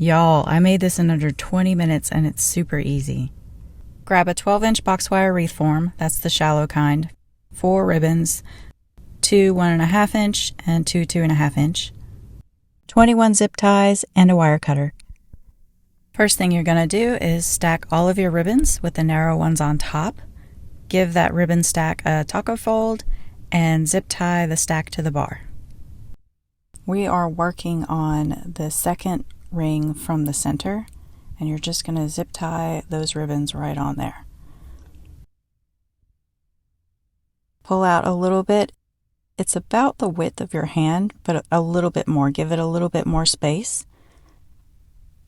Y'all, I made this in under 20 minutes and it's super easy. Grab a 12-inch box wire wreath form, that's the shallow kind, 4 ribbons, 2 1.5 inch and 2 2.5 inch, 21 zip ties, and a wire cutter. First thing you're going to do is stack all of your ribbons with the narrow ones on top. Give that ribbon stack a taco fold and zip tie the stack to the bar. We are working on the second ring from the center, and you're just going to zip tie those ribbons right on there. Pull out a little bit. It's about the width of your hand, but a little bit more. Give it a little bit more space.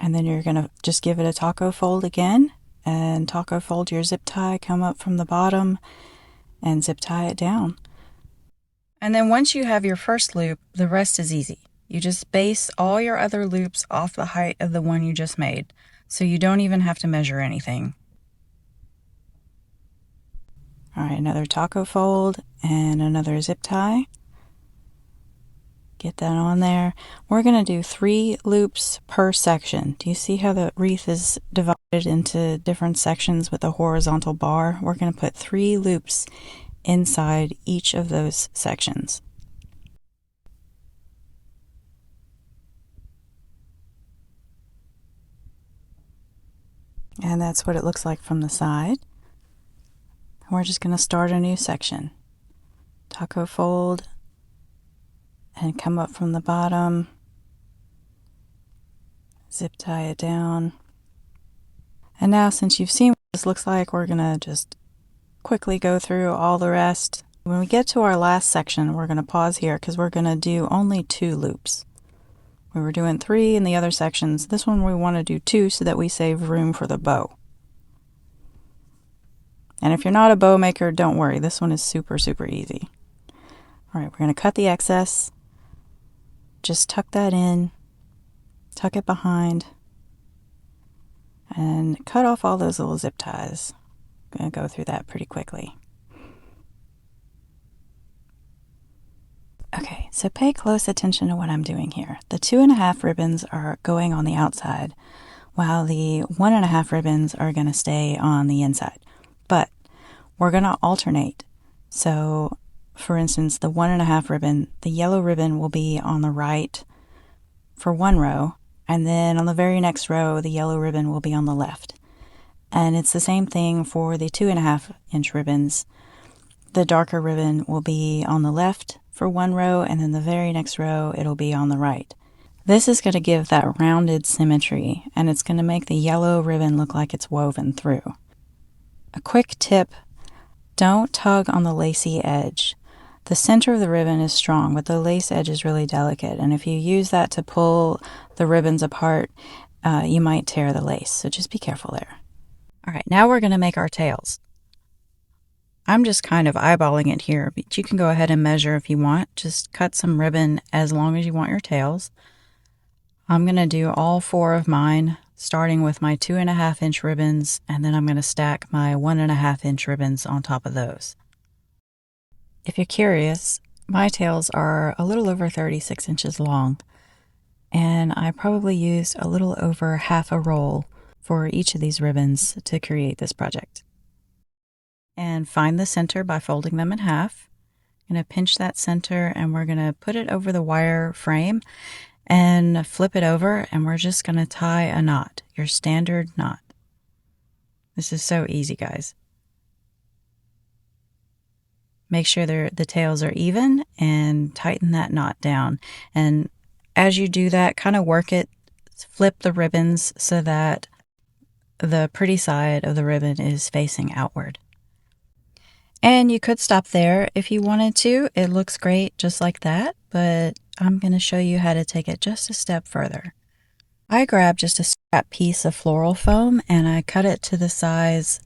And then you're going to just give it a taco fold again, and taco fold your zip tie, come up from the bottom and zip tie it down. And then once you have your first loop, the rest is easy. You just base all your other loops off the height of the one you just made, so you don't even have to measure anything. All right, another taco fold and another zip tie. Get that on there. We're going to do 3 loops per section. Do you see how the wreath is divided into different sections with a horizontal bar? We're going to put 3 loops inside each of those sections. And that's what it looks like from the side. We're just going to start a new section. Taco fold and come up from the bottom. Zip tie it down. And now, since you've seen what this looks like, we're going to just quickly go through all the rest. When we get to our last section, we're going to pause here because we're going to do only 2 loops. We were doing 3 in the other sections. This one we want to do 2 so that we save room for the bow. And if you're not a bow maker, don't worry. This one is super, super easy. All right, we're going to cut the excess. Just tuck that in, tuck it behind, and cut off all those little zip ties. I'm going to go through that pretty quickly. Okay, so pay close attention to what I'm doing here. The 2.5 ribbons are going on the outside, while the 1.5 ribbons are going to stay on the inside. But we're going to alternate. So, for instance, the 1.5 ribbon, the yellow ribbon will be on the right for one row, and then on the very next row, the yellow ribbon will be on the left. And it's the same thing for the 2.5 inch ribbons. The darker ribbon will be on the left for one row, and then the very next row it'll be on the right. This is going to give that rounded symmetry, and it's going to make the yellow ribbon look like it's woven through. A quick tip, don't tug on the lacy edge. The center of the ribbon is strong, but the lace edge is really delicate, and if you use that to pull the ribbons apart, you might tear the lace, so just be careful there. All right, now we're going to make our tails. I'm just kind of eyeballing it here, but you can go ahead and measure if you want. Just cut some ribbon as long as you want your tails. I'm going to do all 4 of mine, starting with my 2.5 inch ribbons, and then I'm going to stack my 1.5 inch ribbons on top of those. If you're curious, my tails are a little over 36 inches long, and I probably used a little over half a roll for each of these ribbons to create this project. And find the center by folding them in half. I'm going to pinch that center, and we're going to put it over the wire frame and flip it over, and we're just going to tie a knot, your standard knot. This is so easy, guys. Make sure the tails are even and tighten that knot down. And as you do that, kind of work it, flip the ribbons so that the pretty side of the ribbon is facing outward. And you could stop there if you wanted to. It looks great just like that, but I'm going to show you how to take it just a step further. I grabbed just a scrap piece of floral foam and I cut it to the size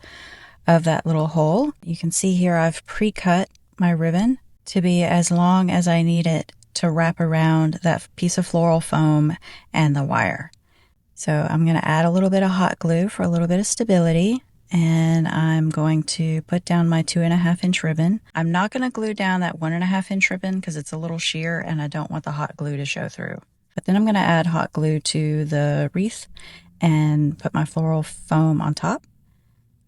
of that little hole. You can see here I've pre-cut my ribbon to be as long as I need it to wrap around that piece of floral foam and the wire. So I'm going to add a little bit of hot glue for a little bit of stability. And I'm going to put down my 2.5 inch ribbon. I'm not going to glue down that 1.5 inch ribbon because it's a little sheer and I don't want the hot glue to show through. But then I'm going to add hot glue to the wreath and put my floral foam on top.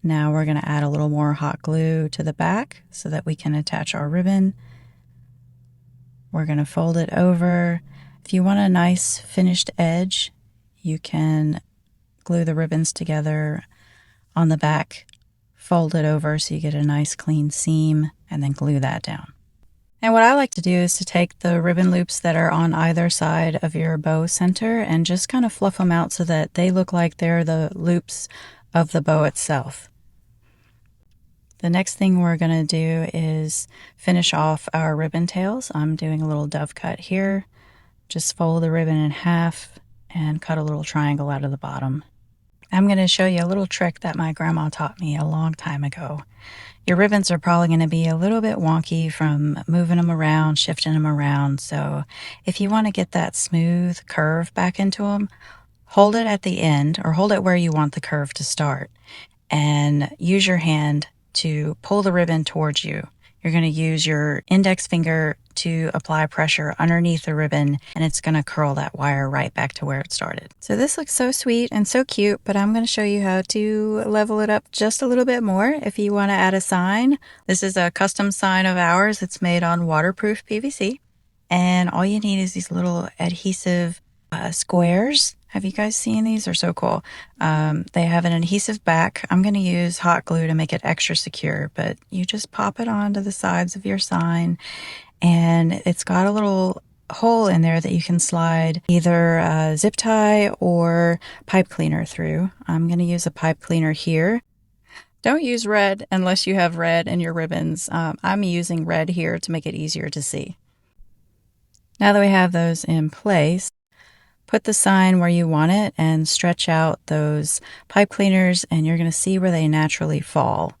Now we're going to add a little more hot glue to the back so that we can attach our ribbon. We're going to fold it over. If you want a nice finished edge, you can glue the ribbons together on the back, fold it over so you get a nice clean seam, and then glue that down. And what I like to do is to take the ribbon loops that are on either side of your bow center and just kind of fluff them out so that they look like they're the loops of the bow itself. The next thing we're going to do is finish off our ribbon tails. I'm doing a little dove cut here. Just fold the ribbon in half and cut a little triangle out of the bottom. I'm going to show you a little trick that my grandma taught me a long time ago. Your ribbons are probably going to be a little bit wonky from moving them around, shifting them around. So if you want to get that smooth curve back into them, hold it at the end or hold it where you want the curve to start and use your hand to pull the ribbon towards you. You're going to use your index finger to apply pressure underneath the ribbon, and it's going to curl that wire right back to where it started. So this looks so sweet and so cute, but I'm going to show you how to level it up just a little bit more. If you want to add a sign, this is a custom sign of ours. It's made on waterproof PVC, and all you need is these little adhesive squares. Have you guys seen these? They're so cool. They have an adhesive back. I'm going to use hot glue to make it extra secure, but you just pop it onto the sides of your sign, and it's got a little hole in there that you can slide either a zip tie or pipe cleaner through. I'm going to use a pipe cleaner here. Don't use red unless you have red in your ribbons. I'm using red here to make it easier to see. Now that we have those in place, put the sign where you want it and stretch out those pipe cleaners, and you're going to see where they naturally fall.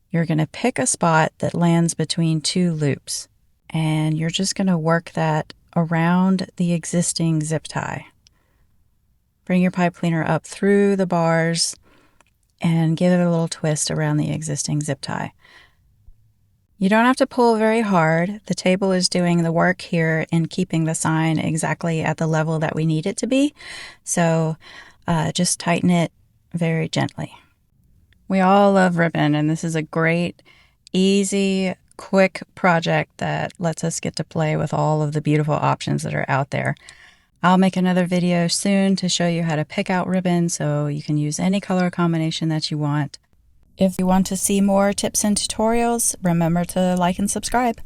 You're going to pick a spot that lands between two loops, and you're just going to work that around the existing zip tie. Bring your pipe cleaner up through the bars and give it a little twist around the existing zip tie. You don't have to pull very hard. The table is doing the work here in keeping the sign exactly at the level that we need it to be. So just tighten it very gently. We all love ribbon, and this is a great, easy, quick project that lets us get to play with all of the beautiful options that are out there. I'll make another video soon to show you how to pick out ribbon so you can use any color combination that you want. If you want to see more tips and tutorials, remember to like and subscribe.